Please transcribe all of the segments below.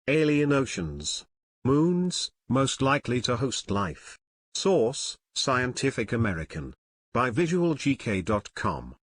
Alien oceans. Moons, most likely to host life. Source, Scientific American. By visualgk.com.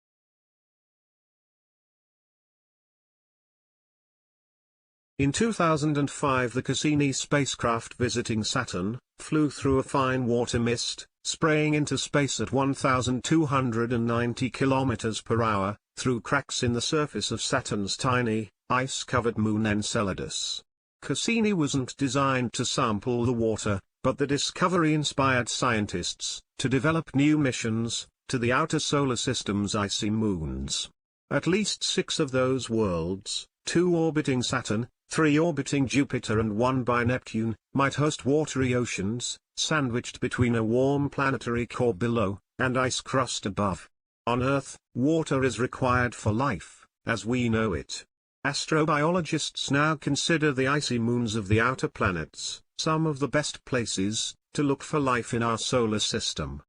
In 2005, the Cassini spacecraft visiting Saturn flew through a fine water mist, spraying into space at 1,290 km per hour, through cracks in the surface of Saturn's tiny, ice-covered moon Enceladus. Cassini wasn't designed to sample the water, but the discovery inspired scientists to develop new missions to the outer solar system's icy moons. At least 6 of those worlds, 2 orbiting Saturn, 3 orbiting Jupiter and 1 by Neptune, might host watery oceans, sandwiched between a warm planetary core below, and ice crust above. On Earth, water is required for life, as we know it. Astrobiologists now consider the icy moons of the outer planets some of the best places to look for life in our solar system.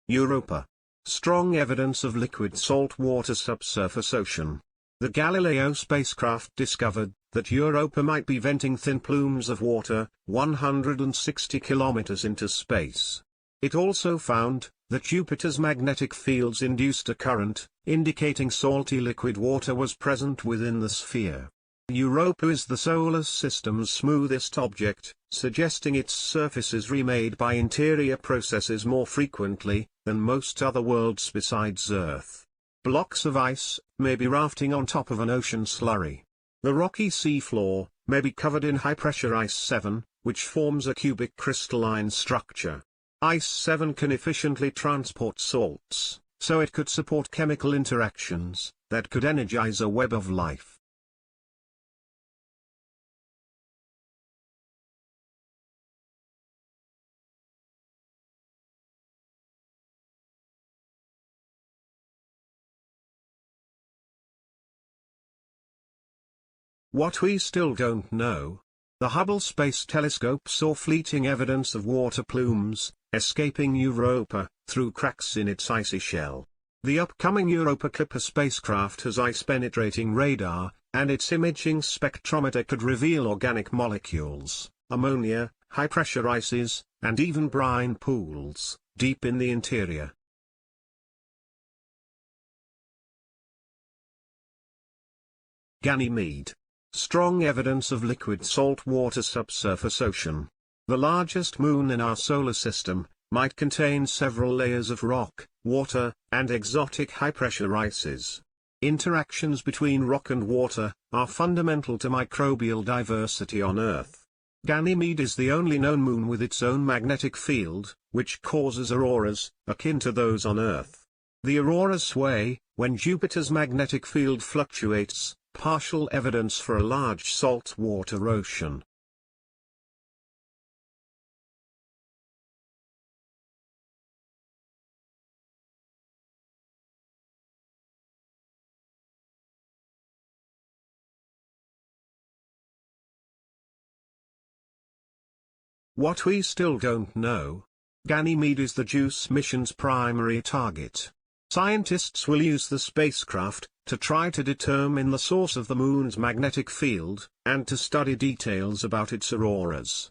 Europa. Strong evidence of liquid salt water subsurface ocean. The Galileo spacecraft discovered that Europa might be venting thin plumes of water 160 kilometers into space. It also found that Jupiter's magnetic fields induced a current, indicating salty liquid water was present within the sphere. Europa is the solar system's smoothest object, suggesting its surface is remade by interior processes more frequently than most other worlds besides Earth. Blocks of ice may be rafting on top of an ocean slurry. The rocky seafloor may be covered in high-pressure ice 7, which forms a cubic crystalline structure. Ice 7 can efficiently transport salts, so it could support chemical interactions that could energize a web of life. What we still don't know. The Hubble Space Telescope saw fleeting evidence of water plumes escaping Europa through cracks in its icy shell. The upcoming Europa Clipper spacecraft has ice-penetrating radar, and its imaging spectrometer could reveal organic molecules, ammonia, high-pressure ices, and even brine pools deep in the interior. Ganymede. Strong evidence of liquid salt water subsurface ocean. The largest moon in our solar system might contain several layers of rock, water, and exotic high-pressure ices. Interactions between rock and water are fundamental to microbial diversity on Earth. Ganymede is the only known moon with its own magnetic field, which causes auroras, akin to those on Earth. The auroras sway when Jupiter's magnetic field fluctuates, partial evidence for a large saltwater ocean. What we still don't know. Ganymede is the JUICE mission's primary target. Scientists will use the spacecraft to try to determine the source of the moon's magnetic field, and to study details about its auroras.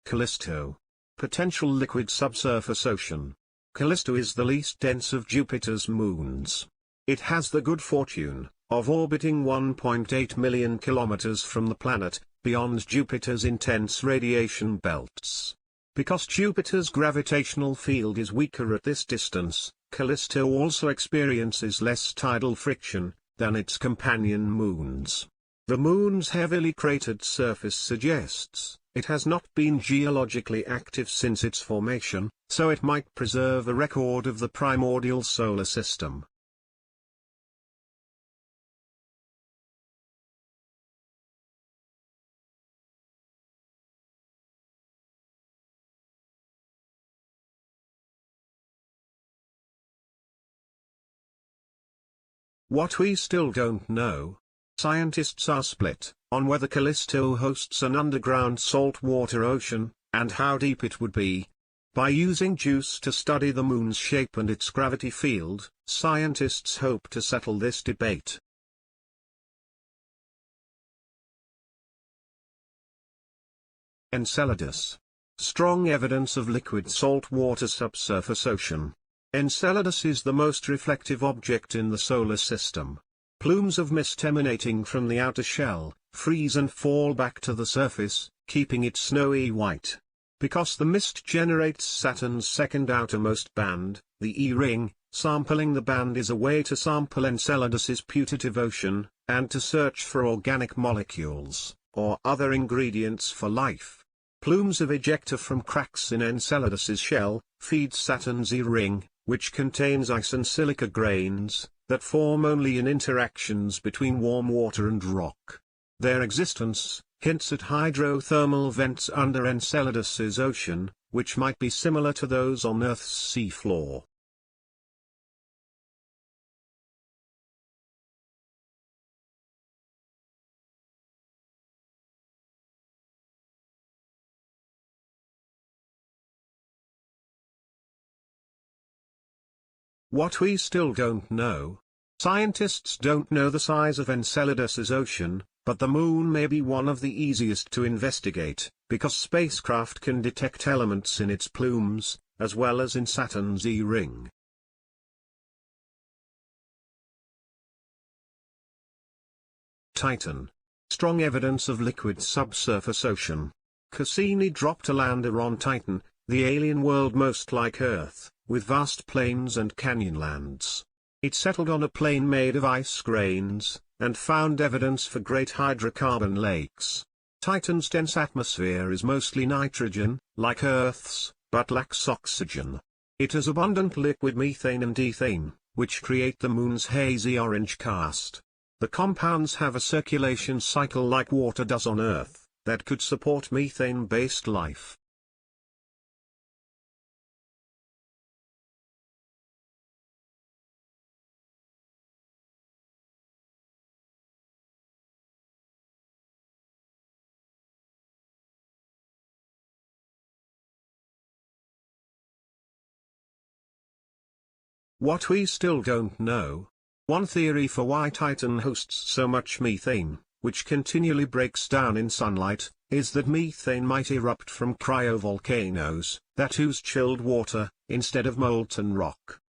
Callisto. Potential liquid subsurface ocean. Callisto is the least dense of Jupiter's moons. It has the good fortune of orbiting 1.8 million kilometers from the planet, beyond Jupiter's intense radiation belts. Because Jupiter's gravitational field is weaker at this distance, Callisto also experiences less tidal friction than its companion moons. The moon's heavily cratered surface suggests it has not been geologically active since its formation, so it might preserve a record of the primordial solar system. What we still don't know. Scientists are split on whether Callisto hosts an underground saltwater ocean, and how deep it would be. By using JUICE to study the Moon's shape and its gravity field, scientists hope to settle this debate. Enceladus. Strong evidence of liquid saltwater subsurface ocean. Enceladus is the most reflective object in the solar system. Plumes of mist emanating from the outer shell freeze and fall back to the surface, keeping it snowy white. Because the mist generates Saturn's second outermost band, the E-ring, sampling the band is a way to sample Enceladus's putative ocean, and to search for organic molecules, or other ingredients for life. Plumes of ejecta from cracks in Enceladus's shell feed Saturn's E-ring, which contains ice and silica grains, that form only in interactions between warm water and rock. Their existence hints at hydrothermal vents under Enceladus's ocean, which might be similar to those on Earth's seafloor. What we still don't know. Scientists don't know the size of Enceladus's ocean, but the Moon may be one of the easiest to investigate, because spacecraft can detect elements in its plumes, as well as in Saturn's E-ring. Titan. Strong evidence of liquid subsurface ocean. Cassini dropped a lander on Titan, the alien world most like Earth, with vast plains and canyonlands. It settled on a plain made of ice grains, and found evidence for great hydrocarbon lakes. Titan's dense atmosphere is mostly nitrogen, like Earth's, but lacks oxygen. It has abundant liquid methane and ethane, which create the Moon's hazy orange cast. The compounds have a circulation cycle like water does on Earth, that could support methane-based life. What we still don't know. One theory for why Titan hosts so much methane, which continually breaks down in sunlight, is that methane might erupt from cryovolcanoes, that ooze chilled water, instead of molten rock.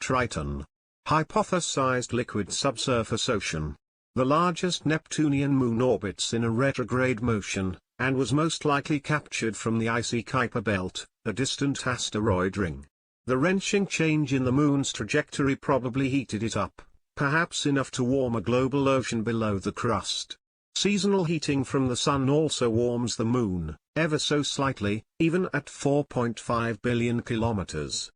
Triton. Hypothesized liquid subsurface ocean. The largest Neptunian moon orbits in a retrograde motion, and was most likely captured from the icy Kuiper belt, a distant asteroid ring. The wrenching change in the Moon's trajectory probably heated it up, perhaps enough to warm a global ocean below the crust. Seasonal heating from the Sun also warms the Moon, ever so slightly, even at 4.5 billion kilometers.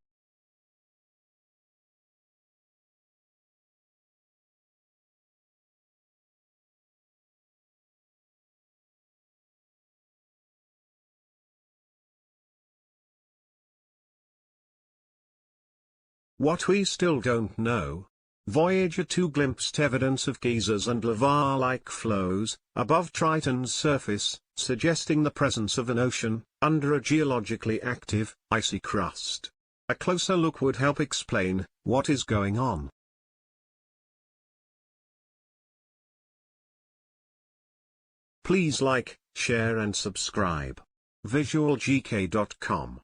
What we still don't know. Voyager 2 glimpsed evidence of geysers and lava-like flows above Triton's surface, suggesting the presence of an ocean under a geologically active, icy crust. A closer look would help explain what is going on. Please like, share and subscribe. visualgk.com